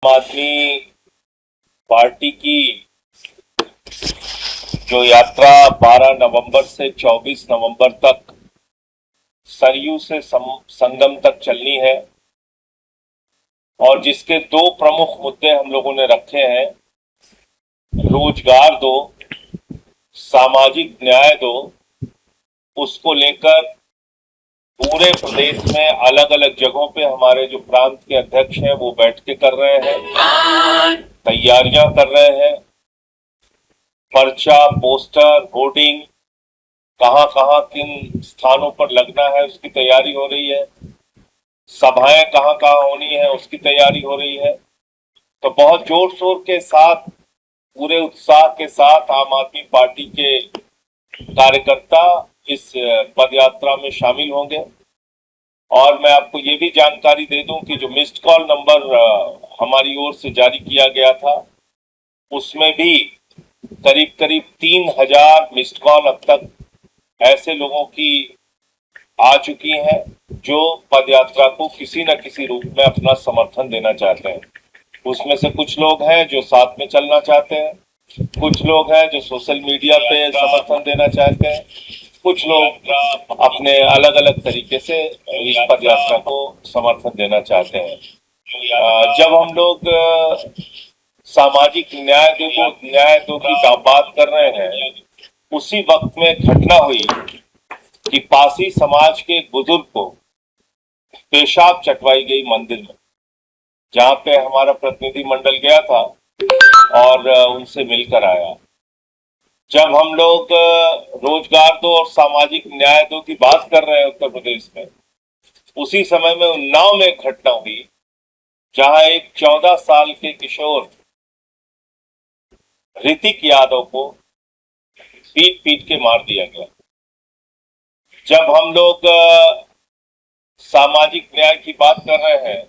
आम आदमी पार्टी की जो यात्रा 12 नवंबर से 24 नवंबर तक सरयू से संगम तक चलनी है और जिसके दो प्रमुख मुद्दे हम लोगों ने रखे हैं, रोजगार दो, सामाजिक न्याय दो, उसको लेकर पूरे प्रदेश में अलग अलग जगहों पे हमारे जो प्रांत के अध्यक्ष हैं वो बैठकें कर रहे हैं, तैयारियां कर रहे हैं। पर्चा, पोस्टर, होर्डिंग कहां कहां किन स्थानों पर लगना है उसकी तैयारी हो रही है, सभाएं कहां कहां होनी है उसकी तैयारी हो रही है। तो बहुत जोर शोर के साथ, पूरे उत्साह के साथ आम आदमी पार्टी के कार्यकर्ता इस पद यात्रा में शामिल होंगे। और मैं आपको ये भी जानकारी दे दूं कि जो मिस्ड कॉल नंबर हमारी ओर से जारी किया गया था उसमें भी करीब करीब 3000 मिस्ड कॉल अब तक ऐसे लोगों की आ चुकी हैं जो पद यात्रा को किसी न किसी रूप में अपना समर्थन देना चाहते हैं। उसमें से कुछ लोग हैं जो साथ में चलना चाहते हैं, कुछ लोग हैं जो सोशल मीडिया पे समर्थन देना चाहते हैं, कुछ लोग अपने अलग अलग तरीके से इस पद यात्रा को समर्थन देना चाहते हैं। जब हम लोग सामाजिक न्याय दो की बात कर रहे हैं, उसी वक्त में घटना हुई कि पासी समाज के एक बुजुर्ग को पेशाब चटवाई गई मंदिर में, जहां पे हमारा प्रतिनिधि मंडल गया था और उनसे मिलकर आया। जब हम लोग रोजगार दो और सामाजिक न्याय दो की बात कर रहे हैं उत्तर प्रदेश में, उसी समय में उन्नाव में एक घटना हुई जहां एक 14 साल के किशोर ऋतिक यादव को पीट पीट के मार दिया गया। जब हम लोग सामाजिक न्याय की बात कर रहे हैं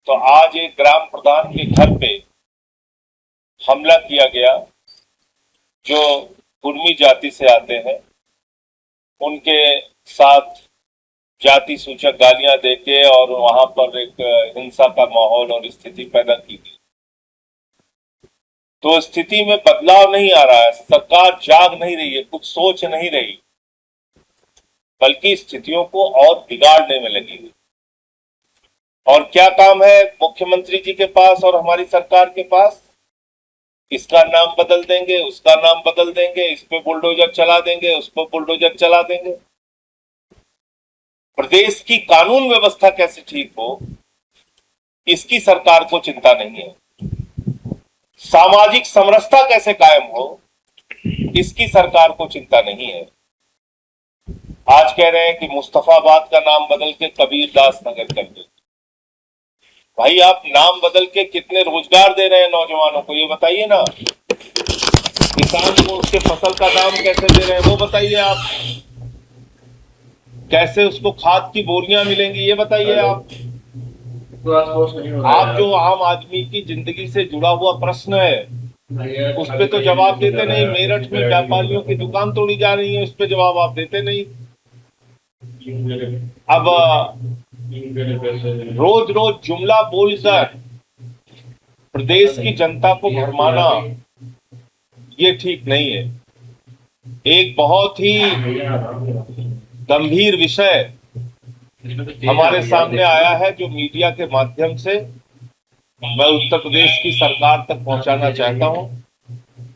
तो आज एक ग्राम प्रधान के घर पे हमला किया गया जो कुर्मी जाति से आते हैं, उनके साथ जाति सूचक गालियां देके और वहां पर एक हिंसा का माहौल और स्थिति पैदा की गई। तो स्थिति में बदलाव नहीं आ रहा है, सरकार जाग नहीं रही है, कुछ सोच नहीं रही, बल्कि स्थितियों को और बिगाड़ने में लगी हुई। और क्या काम है मुख्यमंत्री जी के पास और हमारी सरकार के पास? इसका नाम बदल देंगे, उसका नाम बदल देंगे, इस पे बुलडोजर चला देंगे, उस पर बुलडोजर चला देंगे। प्रदेश की कानून व्यवस्था कैसे ठीक हो, इसकी सरकार को चिंता नहीं है। सामाजिक समरसता कैसे कायम हो, इसकी सरकार को चिंता नहीं है। आज कह रहे हैं कि मुस्तफाबाद का नाम बदल के कबीरदास नगर कर दे। भाई, आप नाम बदल के कितने रोजगार दे रहे हैं नौजवानों को, ये बताइए ना। किसान को उसके फसल का दाम कैसे दे रहे हैं वो बताइए आप। कैसे उसको खाद की बोरियां मिलेंगी ये बताइए आप। आप जो आम आदमी की जिंदगी से जुड़ा हुआ प्रश्न है उस पे तो जवाब देते नहीं। मेरठ में व्यापारियों की दुकान तोड़ी जा रही है, उस पे जवाब आप देते नहीं। अब रोज रोज जुमला बोलकर प्रदेश की जनता को भरमाना ये ठीक नहीं है। एक बहुत ही गंभीर विषय हमारे सामने आया है जो मीडिया के माध्यम से मैं उत्तर प्रदेश की सरकार तक पहुंचाना चाहता हूं,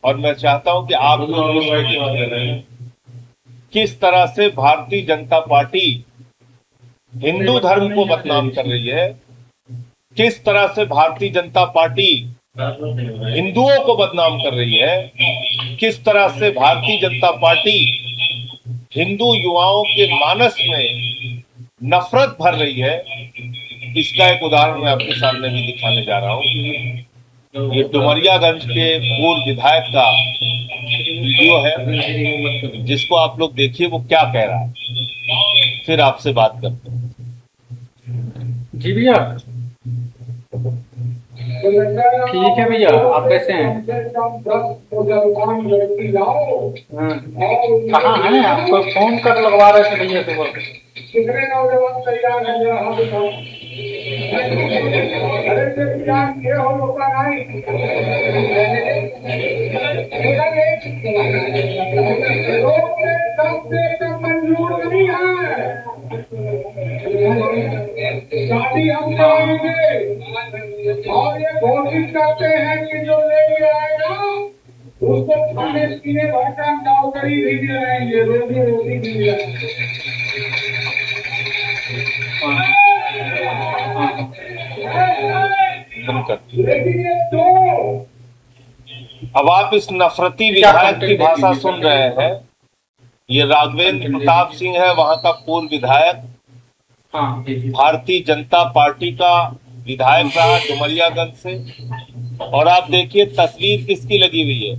और मैं चाहता हूं कि आप लोग किस तरह से भारतीय जनता पार्टी हिंदू धर्म को बदनाम कर रही है, किस तरह से भारतीय जनता पार्टी हिंदुओं को बदनाम कर रही है, किस तरह से भारतीय जनता पार्टी हिंदू युवाओं के मानस में नफरत भर रही है। इसका एक उदाहरण मैं आपके सामने भी दिखाने जा रहा हूं। ये डुमरियागंज के पूर्व विधायक का वीडियो है, जिसको आप लोग देखिए वो क्या कह रहा है, फिर आपसे बात करते हैं। जी भैया, ठीक है भैया, आप कैसे हैं? कहाँ हैं? आपको फोन कर लगवा रहे थे भैया से बोल के। मंजूर नहीं है। शादी हम करेंगे और ये घोषित करते हैं कि जो लेके आएगा उसको खाने पीने भर का नौकरी भी दिलाएंगे, रोजी रोटी भी दिलाएंगे। लेकिन ये तो अब आप इस नफरती विधायक की भाषा सुन रहे हैं। ये राघवेंद्र प्रताप सिंह है, वहां का पूर्व विधायक, हाँ जी जी। भारतीय जनता पार्टी का विधायक रहा डुमरियागंज से। और आप देखिए तस्वीर किसकी लगी हुई है,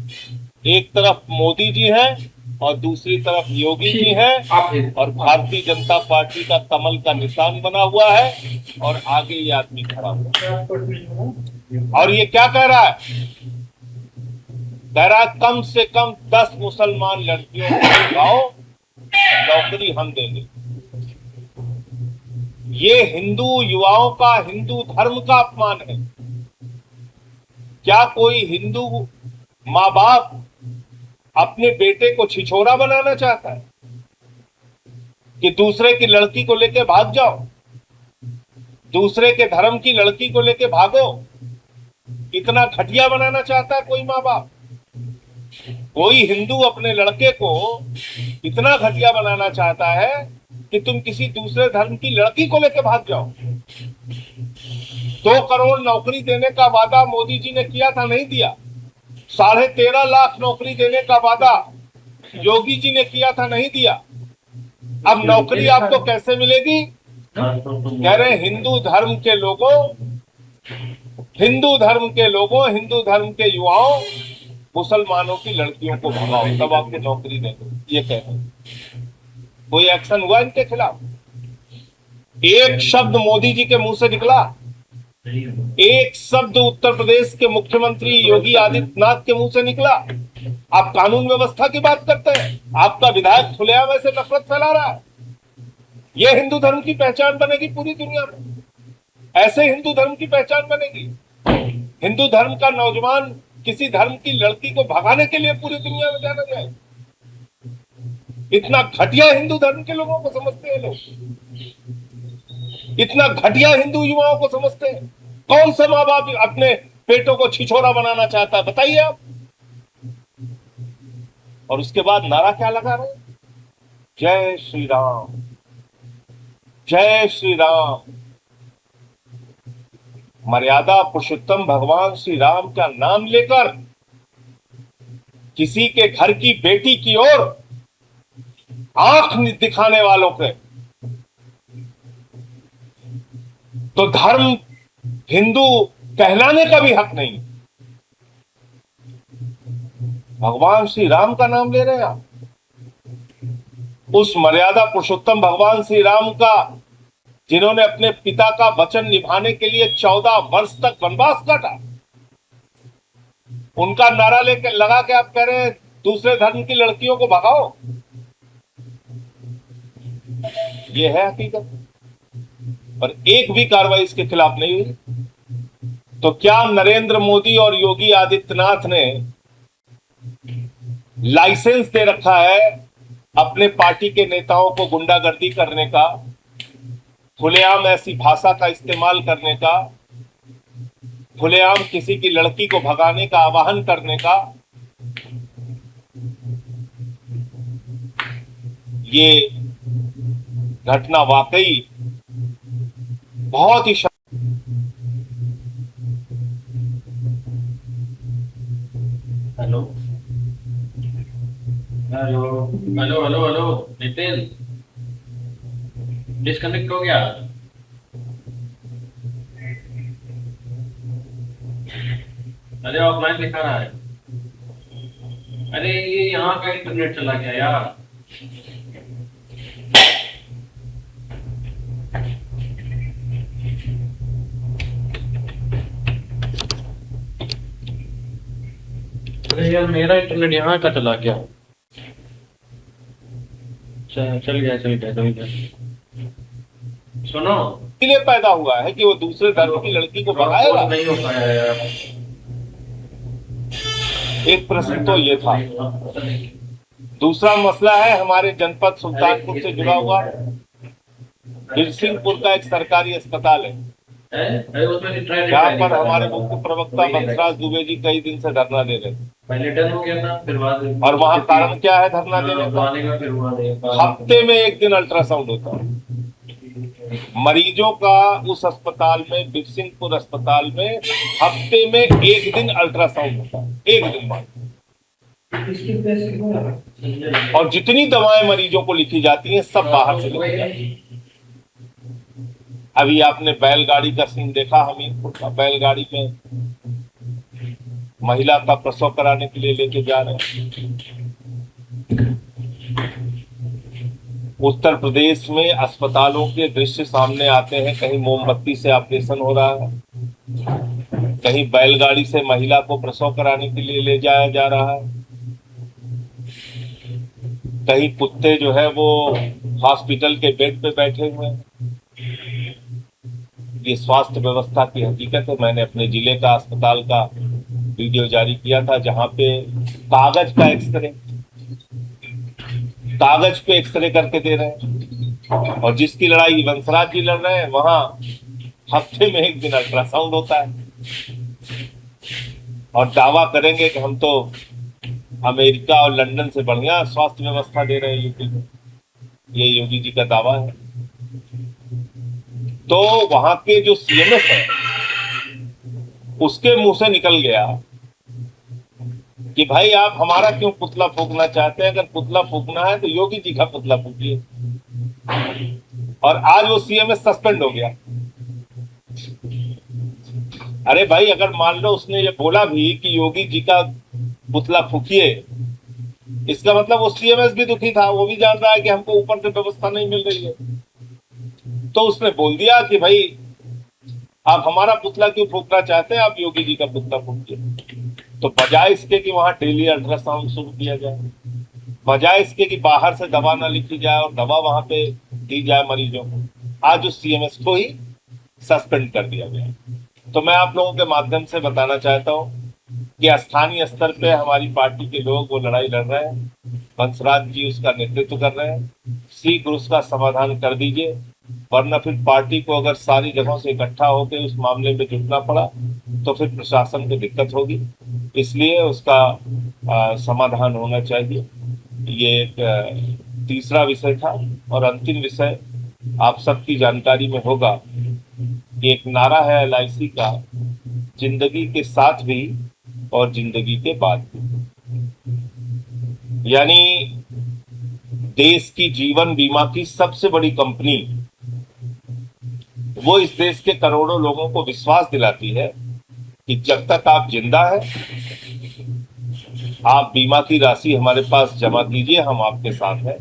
एक तरफ मोदी जी हैं और दूसरी तरफ योगी जी हैं, आप भेज और भारतीय जनता पार्टी का कमल का निशान बना हुआ है और आगे ये आदमी खड़ा हुआ है। और ये क्या कह रहा है, कह रहा है कम से कम 10 मुसलमान लड़कियों को लगाओ, नौकरी हम देंगे। ये हिंदू युवाओं का, हिंदू धर्म का अपमान है। क्या कोई हिंदू माँ बाप अपने बेटे को छिछोरा बनाना चाहता है कि दूसरे की लड़की को लेके भाग जाओ, दूसरे के धर्म की लड़की को लेके भागो? इतना घटिया बनाना चाहता है कोई माँ बाप? कोई हिंदू अपने लड़के को इतना घटिया बनाना चाहता है कि तुम किसी दूसरे धर्म की लड़की को लेके भाग जाओ? 2 करोड़ नौकरी देने का वादा मोदी जी ने किया था, नहीं दिया। 13.5 लाख नौकरी देने का वादा योगी जी ने किया था, नहीं दिया। अब नौकरी आपको कैसे मिलेगी? कह रहे हिंदू धर्म के लोगों, हिंदू धर्म के लोगों, हिंदू धर्म के युवाओं, मुसलमानों की लड़कियों को भगाओ तब आपको नौकरी देंगे। ये कह रहे हैं। कोई एक्शन हुआ इनके खिलाफ? एक शब्द मोदी जी के मुंह से निकला? एक शब्द उत्तर प्रदेश के मुख्यमंत्री योगी आदित्यनाथ के मुंह से निकला? आप कानून व्यवस्था की बात करते हैं, आपका विधायक खुलेआम ऐसे नफरत फैला रहा है। यह हिंदू धर्म की पहचान बनेगी पूरी दुनिया में? ऐसे हिंदू धर्म की पहचान बनेगी? हिंदू धर्म का नौजवान किसी धर्म की लड़की को भगाने के लिए पूरी दुनिया में जाना जाए? इतना घटिया हिंदू धर्म के लोगों को समझते हैं लोग, इतना घटिया हिंदू युवाओं को समझते हैं। कौन सा माँ बाप अपने बेटों को छिछोरा बनाना चाहता है, बताइए आप? और उसके बाद नारा क्या लगा रहे हैं? जय श्री राम, जय श्री राम। मर्यादा पुरुषोत्तम भगवान श्री राम का नाम लेकर किसी के घर की बेटी की ओर आंख दिखाने वालों के तो धर्म हिंदू कहलाने का भी हक नहीं। भगवान श्री राम का नाम ले रहे हैं आप, उस मर्यादा पुरुषोत्तम भगवान श्री राम का जिन्होंने अपने पिता का वचन निभाने के लिए 14 वर्ष तक वनवास काटा, उनका नारा लेकर लगा के आप कह रहे हैं दूसरे धर्म की लड़कियों को भगाओ। यह है हकीकत। पर एक भी कार्रवाई इसके खिलाफ नहीं हुई। तो क्या नरेंद्र मोदी और योगी आदित्यनाथ ने लाइसेंस दे रखा है अपने पार्टी के नेताओं को गुंडागर्दी करने का, खुलेआम ऐसी भाषा का इस्तेमाल करने का, खुलेआम किसी की लड़की को भगाने का आह्वान करने का? ये घटना वाकई बहुत ही hello hello hello hello hello Nitin, disconnect हो गया। अरे ऑफलाइन दिखा रहा है। अरे ये यहाँ का इंटरनेट चला गया यार। अरे यार मेरा इंटरनेट यहाँ का चला गया। चल गया। सुनो इसलिए पैदा हुआ है कि वो दूसरे धर्म की लड़की को बढ़ाएगा। नहीं हो पाया यार। एक प्रश्न तो ये था। दूसरा मसला है हमारे जनपद सुल्तानपुर से जुड़ा हुआ बिरसिंहपुर का एक सरकारी अस्पताल है, अरे उसमें ट्राई जहाँ पर हमारे मुख्य प्रवक्ता बंसराज दुबे जी कई दिन से धरना दे रहे थे। पहले डन हो गया था, फिर बाद में और वहाँ कारण क्या है धरना देने का? आने का, फिर हुआ नहीं। हफ्ते में एक दिन अल्ट्रासाउंड होता है मरीजों का। उस अस्पताल में, बिरसिंहपुर अस्पताल में हफ्ते में एक दिन अल्ट्रासाउंड होता है, एक दिन बाद। और जितनी दवाएं मरीजों को लिखी जाती हैं सब बाहर से लिखी जाती हैं। अभी आपने बैलगाड़ी का सीन देखा, हमीरपुर का। बैलगाड़ी में महिला का प्रसव कराने के लिए लेके जा रहे हैं। उत्तर प्रदेश में अस्पतालों के दृश्य सामने आते हैं, कहीं मोमबत्ती से ऑपरेशन हो रहा है, कहीं बैलगाड़ी से महिला को प्रसव कराने के लिए ले जाया जा रहा है, कहीं कुत्ते जो है वो हॉस्पिटल के बेड पे बैठे हुए हैं। ये स्वास्थ्य व्यवस्था की हकीकत है। मैंने अपने जिले का अस्पताल का वीडियो जारी किया था, जहां पे कागज पे एक्सरे करके दे रहे हैं। और जिसकी लड़ाई बंसराज जी लड़ रहे हैं, वहां हफ्ते में एक दिन अल्ट्रासाउंड होता है। और दावा करेंगे कि हम तो अमेरिका और लंदन से बढ़िया स्वास्थ्य व्यवस्था दे रहे हैं यूपी में। ये योगी जी का दावा है। तो वहां के जो सीएमएस है, उसके मुंह से निकल गया कि भाई आप हमारा क्यों पुतला फूंकना चाहते हैं? अगर पुतला फूंकना है तो योगी जी का पुतला फूंकिए। और आज वो सीएमएस सस्पेंड हो गया। अरे भाई, अगर मान लो उसने ये बोला भी कि योगी जी का पुतला फूकिए, इसका मतलब वो सीएमएस भी दुखी था। वो भी जान रहा है कि हमको ऊपर से व्यवस्था नहीं मिल रही है, तो उसने बोल दिया कि भाई आप हमारा पुतला क्यों फूकना चाहते हैं, आप योगी जी का पुतला फूकिए। तो बजाय इसके कि वहां डेली अल्ट्रासाउंड शुरू किया जाए, बजाय इसके कि बाहर से दवा ना लिखी जाए और दवा वहां पे दी जाए मरीजों को, आज उस सीएमएस को ही सस्पेंड कर दिया गया। तो मैं आप लोगों के माध्यम से बताना चाहता हूं कि स्थानीय स्तर पे हमारी पार्टी के लोग वो लड़ाई लड़ रहे हैं। बंसराज जी उसका नेतृत्व कर रहे हैं। शीघ्र उसका समाधान कर दीजिए, वरना फिर पार्टी को अगर सारी जगहों से इकट्ठा होकर उस मामले में जुटना पड़ा तो फिर प्रशासन को दिक्कत होगी। इसलिए उसका समाधान होना चाहिए। ये एक तीसरा विषय था। और अंतिम विषय आप सबकी जानकारी में होगा कि एक नारा है एलआईसी का, जिंदगी के साथ भी और जिंदगी के बाद भी। यानी देश की जीवन बीमा की सबसे बड़ी कंपनी वो इस देश के करोड़ों लोगों को विश्वास दिलाती है कि जब तक आप जिंदा हैं, आप बीमा की राशि हमारे पास जमा कीजिए, हम आपके साथ हैं।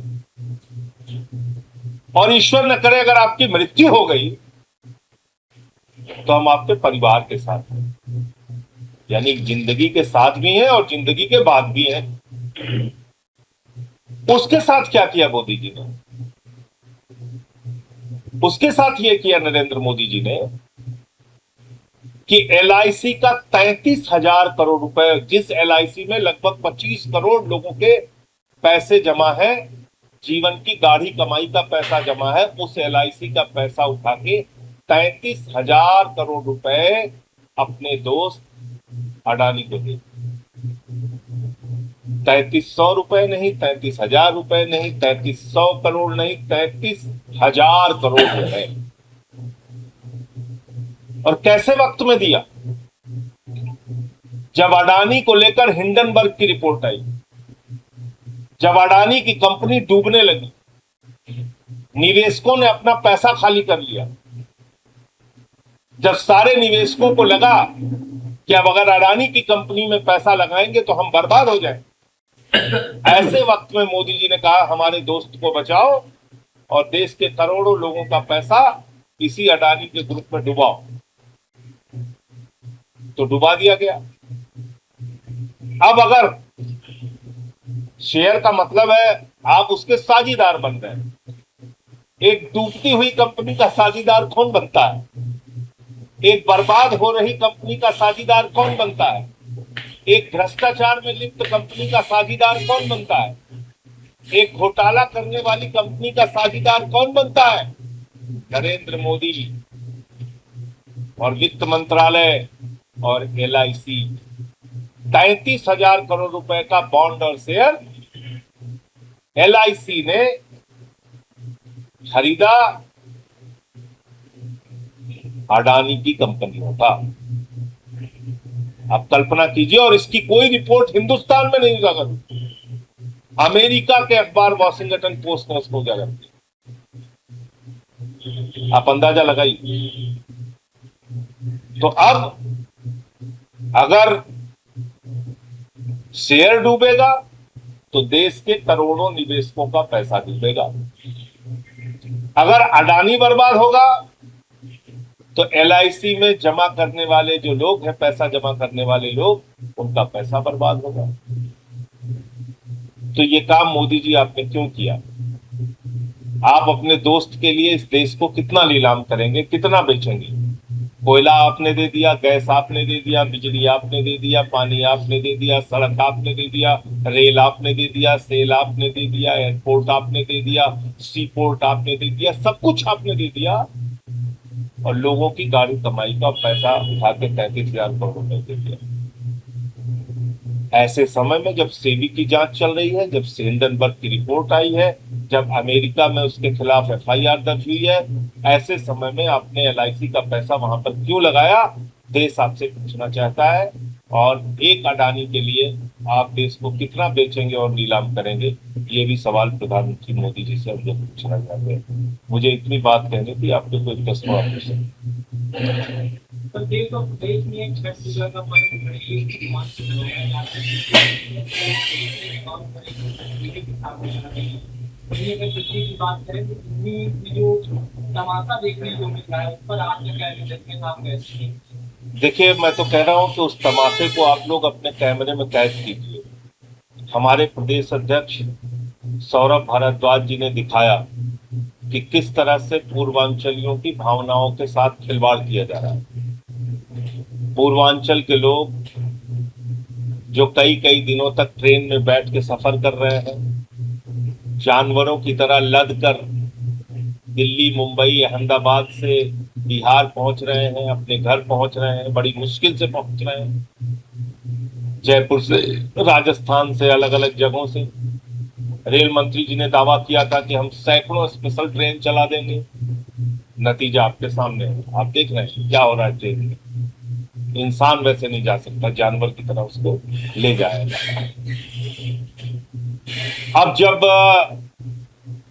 और ईश्वर न करे अगर आपकी मृत्यु हो गई तो हम आपके परिवार के साथ हैं। यानी जिंदगी के साथ भी हैं और जिंदगी के बाद भी हैं। उसके साथ क्या किया मोदी जी ने? उसके साथ ये किया नरेंद्र मोदी जी ने कि एलआईसी का 33,000 करोड़ रुपए, जिस एलआईसी में लगभग 25 करोड़ लोगों के पैसे जमा है, जीवन की गाढ़ी कमाई का पैसा जमा है, उस एलआईसी का पैसा उठा के 33,000 करोड़ रुपए अपने दोस्त अडानी को दे। 3300 रुपए नहीं, 33,000 रुपए नहीं, 3300 करोड़ नहीं, 33,000 करोड़ रुपए। और कैसे वक्त में दिया? जब अडानी को लेकर हिंडनबर्ग की रिपोर्ट आई, जब अडानी की कंपनी डूबने लगी, निवेशकों ने अपना पैसा खाली कर लिया, जब सारे निवेशकों को लगा कि अब अगर अडानी की कंपनी में पैसा लगाएंगे तो हम बर्बाद हो जाएं, ऐसे वक्त में मोदी जी ने कहा हमारे दोस्त को बचाओ और देश के करोड़ों लोगों का पैसा इसी अडानी के ग्रुप में डुबाओ। तो डुबा दिया गया। अब अगर शेयर का मतलब है आप उसके साझीदार बन गए, एक डूबती हुई कंपनी का साझीदार कौन बनता है? एक बर्बाद हो रही कंपनी का साझीदार कौन बनता है? एक भ्रष्टाचार में लिप्त कंपनी का साझीदार कौन बनता है? एक घोटाला करने वाली कंपनी का साझीदार कौन बनता है? नरेंद्र मोदी और वित्त मंत्रालय और LIC। 33,000 करोड़ रुपए का बॉन्ड और शेयर LIC ने खरीदा अडानी की कंपनियों का। आप कल्पना कीजिए, और इसकी कोई रिपोर्ट हिंदुस्तान में नहीं उजागर हुई। अमेरिका के अखबार वॉशिंगटन पोस्ट ने उसको उजागर किया। आप अंदाजा लगाइए। तो अब अगर शेयर डूबेगा तो देश के करोड़ों निवेशकों का पैसा डूबेगा। अगर अडानी बर्बाद होगा तो LIC में जमा करने वाले जो लोग हैं, पैसा जमा करने वाले लोग, उनका पैसा बर्बाद होगा। तो ये काम मोदी जी आपने क्यों किया? आप अपने दोस्त के लिए इस देश को कितना नीलाम करेंगे, कितना बेचेंगे? कोयला आपने दे दिया, गैस आपने दे दिया, बिजली आपने दे दिया, पानी आपने दे दिया, सड़क आपने दे दिया, रेल आपने दे दिया, सेल आपने दे दिया, एयरपोर्ट आपने दे दिया, सी पोर्ट आपने दे दिया, सब कुछ आपने दे दिया। और लोगों की गाड़ी कमाई का पैसा उठा के 33,000 करोड़ रुपए दे दिया। ऐसे समय में जब सेबी की जांच चल रही है, जब हिंडनबर्ग की रिपोर्ट आई है, जब अमेरिका में उसके खिलाफ FIR दर्ज हुई है, ऐसे समय में आपने LIC का पैसा वहां पर क्यों लगाया? देश आपसे पूछना चाहता है। और एक अडानी के लिए आप देश को कितना बेचेंगे और नीलाम करेंगे? ये भी सवाल प्रधानमंत्री मोदी जी से हम लोग पूछना चाहते हैं। मुझे इतनी बात कहनी थी, आपके कोई प्रश्न और पूछे? तो देश और प्रदेश में छठ पूजा का पर्व बड़ी मान से मनाया जाता है। वहीं अगर पिछली की बात करें तो दिल्ली में जो तमाशा देखने को मिल रहा है, उस पर आपने क्या रिएक्शन आप कैसे हैं? देखिए, मैं तो कह रहा हूं कि उस तमाशे को आप लोग अपने कैमरे में कैद कीजिए। हमारे प्रदेश अध्यक्ष सौरभ भारद्वाज जी ने दिखाया कि किस तरह से पूर्वांचलियों की भावनाओं के साथ खिलवाड़ किया जा रहा है। पूर्वांचल के लोग जो कई कई दिनों तक ट्रेन में बैठ के सफर कर रहे हैं, जानवरों की तरह लद कर दिल्ली, मुंबई, अहमदाबाद से बिहार पहुंच रहे हैं, अपने घर पहुंच रहे हैं, बड़ी मुश्किल से पहुंच रहे हैं, जयपुर से, राजस्थान से, अलग अलग जगहों से। रेल मंत्री जी ने दावा किया था कि हम सैकड़ों स्पेशल ट्रेन चला देंगे। नतीजा आपके सामने है, आप देख रहे हैं क्या हो रहा है। ट्रेन में इंसान वैसे नहीं जा सकता, जानवर की तरह उसको ले जाएगा। अब जब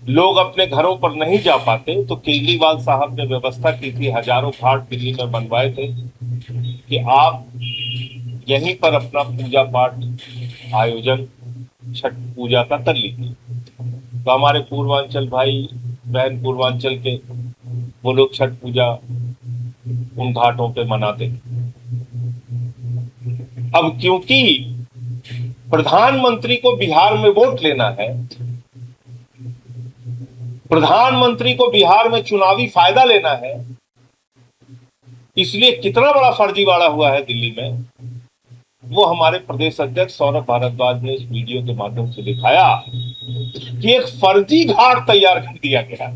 लोग अपने घरों पर नहीं जा पाते तो केजरीवाल साहब ने व्यवस्था की थी, हजारों घाट दिल्ली में बनवाए थे कि आप यहीं पर अपना पूजा पाठ आयोजन छठ पूजा का कर लीजिए। तो हमारे पूर्वांचल भाई बहन, पूर्वांचल के, वो लोग छठ पूजा उन घाटों पे मनाते। अब क्योंकि प्रधानमंत्री को बिहार में वोट लेना है, प्रधानमंत्री को बिहार में चुनावी फायदा लेना है, इसलिए कितना बड़ा फर्जीवाड़ा हुआ है दिल्ली में, वो हमारे प्रदेश अध्यक्ष सौरभ भारद्वाज ने इस वीडियो के माध्यम से दिखाया कि एक फर्जी घाट तैयार कर दिया गया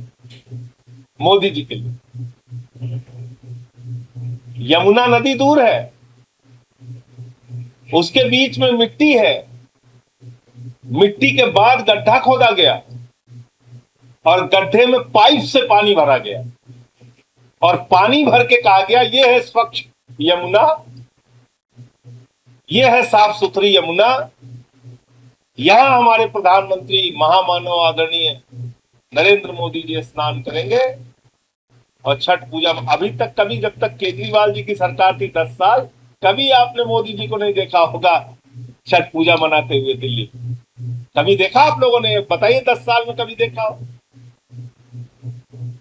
मोदी जी के लिए। यमुना नदी दूर है, उसके बीच में मिट्टी है, मिट्टी के बाद गड्ढा खोदा गया और गड्ढे में पाइप से पानी भरा गया और पानी भर के कहा गया ये है स्वच्छ यमुना, ये है साफ सुथरी यमुना, यहां हमारे प्रधानमंत्री महामानव आदरणीय नरेंद्र मोदी जी स्नान करेंगे और छठ पूजा। अभी तक कभी, जब तक केजरीवाल जी की सरकार थी 10 साल, कभी आपने मोदी जी को नहीं देखा होगा छठ पूजा मनाते हुए दिल्ली। कभी देखा आप लोगों ने? बताइए 10 साल में कभी देखा हो?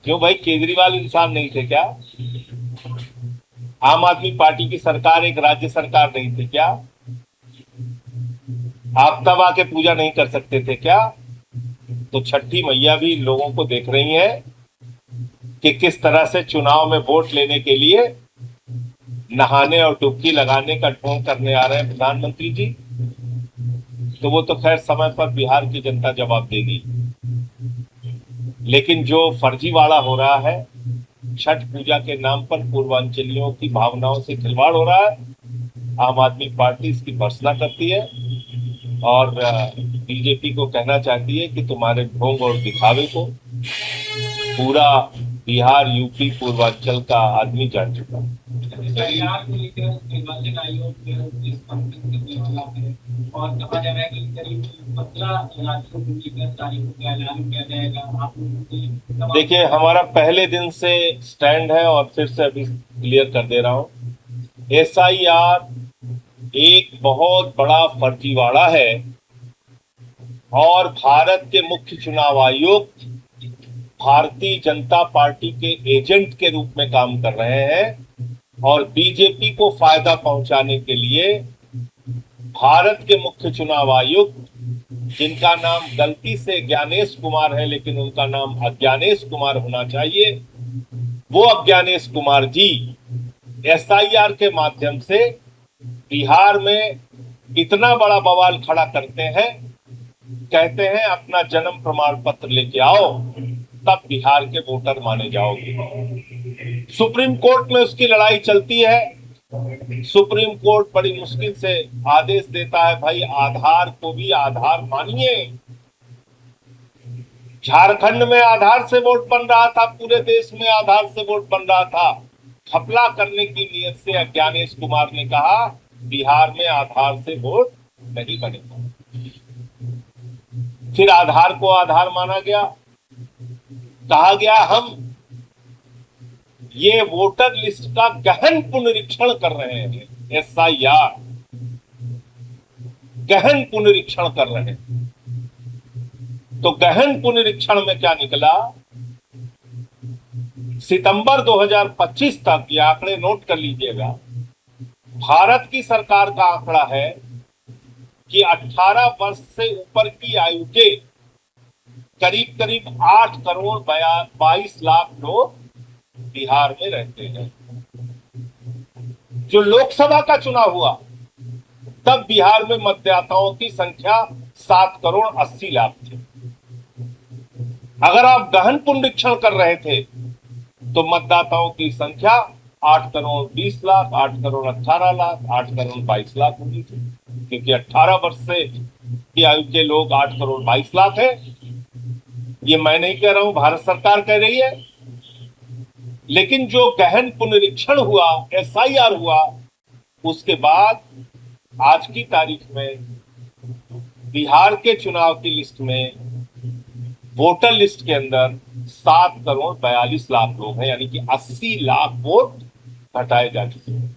क्यों भाई, केजरीवाल इंसान नहीं थे क्या? आम आदमी पार्टी की सरकार एक राज्य सरकार नहीं थी क्या? आप तब आके पूजा नहीं कर सकते थे क्या? तो छठी मैया भी लोगों को देख रही है कि किस तरह से चुनाव में वोट लेने के लिए नहाने और डुबकी लगाने का ढोंग करने आ रहे हैं प्रधानमंत्री जी। तो वो तो खैर समय पर बिहार की जनता जवाब देगी। लेकिन जो फर्जीवाड़ा हो रहा है, छठ पूजा के नाम पर पूर्वांचलियों की भावनाओं से खिलवाड़ हो रहा है, आम आदमी पार्टी इसकी भर्त्सना करती है और बीजेपी को कहना चाहती है कि तुम्हारे ढोंग और दिखावे को पूरा बिहार, यूपी, पूर्वांचल का आदमी जान चुका है। सरकार को लेकर निर्वाचन आयोग इस कंपनी करने वाला है और कहा जा रहा है कि करीब 15 राज्यों को लेकर तारीखों का ऐलान किया जाएगा। आप देखिए, हमारा पहले दिन से स्टैंड है और फिर से अभी क्लियर कर दे रहा हूं, SIR एक बहुत बड़ा फर्जीवाड़ा है और भारत के मुख्य चुनाव आयुक्त भारतीय जनता पार्टी के एजेंट के रूप में काम कर रहे हैं और बीजेपी को फायदा पहुंचाने के लिए भारत के मुख्य चुनाव आयुक्त, जिनका नाम गलती से ज्ञानेश कुमार है लेकिन उनका नाम अज्ञानेश कुमार होना चाहिए, वो अज्ञानेश कुमार जी SIR के माध्यम से बिहार में इतना बड़ा बवाल खड़ा करते हैं, कहते हैं अपना जन्म प्रमाण पत्र लेके आओ तब बिहार के वोटर माने जाओगे। सुप्रीम कोर्ट में उसकी लड़ाई चलती है। सुप्रीम कोर्ट बड़ी मुश्किल से आदेश देता है, भाई आधार को भी आधार मानिए। झारखंड में आधार से वोट बन रहा था, पूरे देश में आधार से वोट बन रहा था। घपला करने की नीयत से अज्ञानेश कुमार ने कहा बिहार में आधार से वोट नहीं बनेगा। फिर आधार को आधार माना गया, कहा गया हम ये वोटर लिस्ट का गहन पुनरीक्षण कर रहे हैं। SIR गहन पुनरीक्षण कर रहे हैं। तो गहन पुनरीक्षण में क्या निकला, सितंबर 2025 तक, ये आंकड़े नोट कर लीजिएगा, भारत की सरकार का आंकड़ा है कि 18 वर्ष से ऊपर की आयु के करीब करीब 8 करोड़ 22 लाख लोग बिहार में रहते हैं। जो लोकसभा का चुनाव हुआ तब बिहार में मतदाताओं की संख्या 7 करोड़ 80 लाख थी। अगर आप गहन पुनरीक्षण कर रहे थे तो मतदाताओं की संख्या 8 करोड़ 20 लाख, 8 करोड़ 18 लाख, 8 करोड़ 22 लाख होगी थी, क्योंकि 18 वर्ष से की आयु के लोग 8 करोड़ 22 लाख है। ये मैं नहीं कह रहा हूं, भारत सरकार कह रही है। लेकिन जो गहन पुनरीक्षण हुआ, SIR हुआ, उसके बाद आज की तारीख में बिहार के चुनाव की लिस्ट में, वोटर लिस्ट के अंदर 7 करोड़ 42 लाख लोग हैं, यानी कि 80 लाख वोट घटाए जा चुके हैं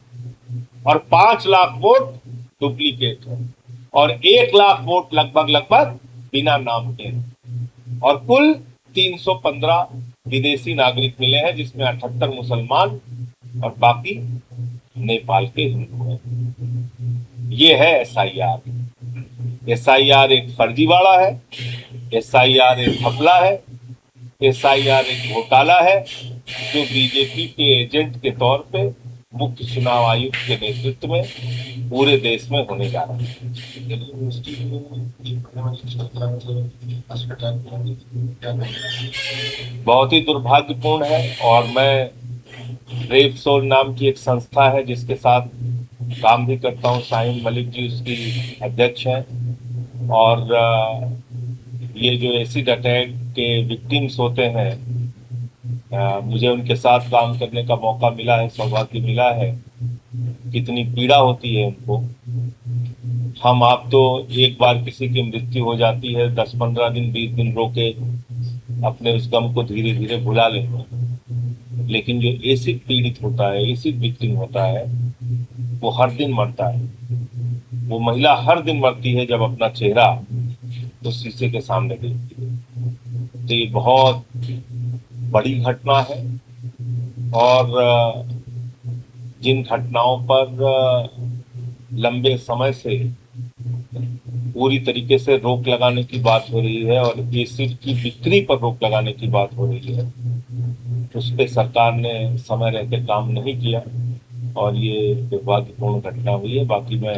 और 5 लाख वोट डुप्लीकेट है और 1 लाख वोट लगभग बिना नाम के, और कुल 315 विदेशी नागरिक मिले हैं, जिसमें 78 मुसलमान और बाकी नेपाल के हिंदू हैं। ये है SIR। SIR एक फर्जीवाड़ा है, SIR एक घपला है, SIR एक घोटाला है जो बीजेपी के एजेंट के तौर पे मुख्य चुनाव आयुक्त के नेतृत्व में पूरे देश में होने जा रहा है। बहुत ही दुर्भाग्यपूर्ण है और मैं रेवसोल नाम की एक संस्था है जिसके साथ काम भी करता हूँ, शाहीन मलिक जी उसकी अध्यक्ष हैं, और ये जो एसिड अटैक के विक्टिम्स होते हैं, मुझे उनके साथ काम करने का मौका मिला है, सौभाग्य मिला है। कितनी पीड़ा होती है उनको। हम आप तो एक बार किसी की मृत्यु हो जाती है 10-15 दिन 20 दिन रोके अपने उस गम को धीरे धीरे भुला लेते हैं, लेकिन जो एसिड पीड़ित होता है, एसिड विक्टिम होता है, वो हर दिन मरता है। वो महिला हर दिन मरती है जब अपना चेहरा तो शीशे के सामने देखती है। तो ये बहुत बड़ी घटना है और जिन घटनाओं पर लंबे समय से पूरी तरीके से रोक लगाने की बात हो रही है और एसिड की बिक्री पर रोक लगाने की बात हो रही है, उस पर सरकार ने समय रहते काम नहीं किया और ये दुर्भाग्यपूर्ण घटना हुई है। बाकी मैं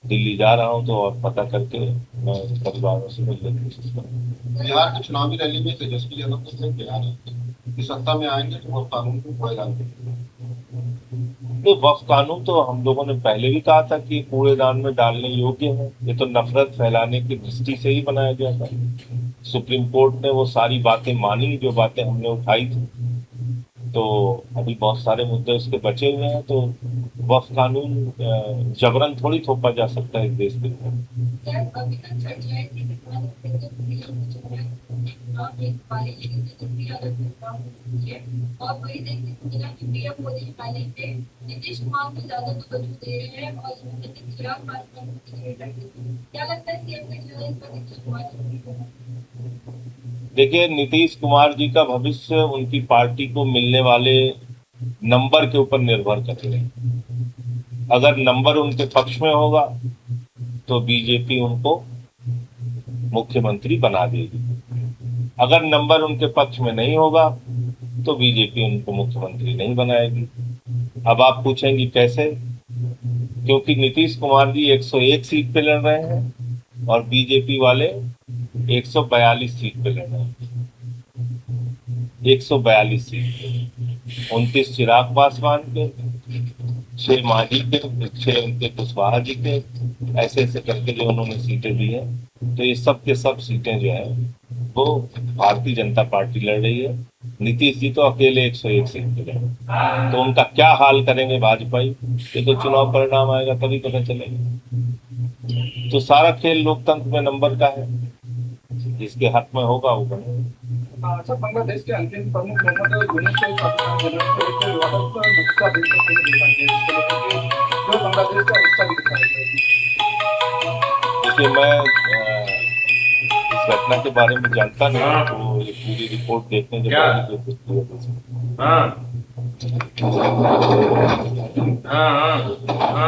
दिल्ली जा रहा हूँ तो और पता करके मैं परिवारों से मिलने की कोशिश करूँगा। बिहार की चुनावी रैली में तेजस्वी यादव को सिर्फ बिहार की सत्ता में आएंगे तो वो कानून को कोई ये वक्फ कानून तो हम लोगों ने पहले भी कहा था कि कूड़ेदान में डालने योग्य है। ये तो नफरत फैलाने की दृष्टि से ही बनाया गया था। सुप्रीम कोर्ट ने वो सारी बातें मानी जो बातें हमने उठाई थी। तो अभी बहुत सारे मुद्दे उसके बचे हुए हैं। तो वक्फ कानून जबरन थोड़ी थोपा जा सकता है इस देश के अंदर। नीतीश कुमार को ज्यादा तवज्जो दे रहे हैं और चिराग पासवान को क्या लगता है सीएम का चुनाव इस बार नीतीश कुमार? देखिए, नीतीश कुमार जी का भविष्य उनकी पार्टी को मिलने वाले नंबर के ऊपर निर्भर करेगा। अगर नंबर उनके पक्ष में होगा तो बीजेपी उनको मुख्यमंत्री बना देगी। अगर नंबर उनके पक्ष में नहीं होगा तो बीजेपी उनको मुख्यमंत्री नहीं बनाएगी। अब आप पूछेंगे कैसे? क्योंकि नीतीश कुमार जी 101 सीट पे लड़ रहे हैं और बीजेपी वाले 142 सीट पे लड़ रहे हैं। 142 सीट पे 29 चिराग पासवान के, 6 मांझी के, 6 उनके कुशवाहा जी के, ऐसे ऐसे करके जो उन्होंने सीटें दी हैं। तो ये सब के सब सीटें जो है वो भारतीय जनता पार्टी लड़ रही है। नीतीश जी तो अकेले 101 सीट पे लड़ रहे हैं। तो उनका क्या हाल करेंगे भाजपाई, ये तो चुनाव परिणाम आएगा तभी पता चलेगा। तो सारा खेल लोकतंत्र में नंबर का है, जिसके हक में होगा वो बनेगा। अच्छा, बांग्लादेश के अंतिम प्रमुख मोहम्मद यूनुस को बांग्लादेश का हिस्सा भी दिखाया गया। देखिए, मैं इस घटना के बारे में जानता नहीं, तो ये पूरी रिपोर्ट देखने के बाद ही हाँ हाँ हाँ हाँ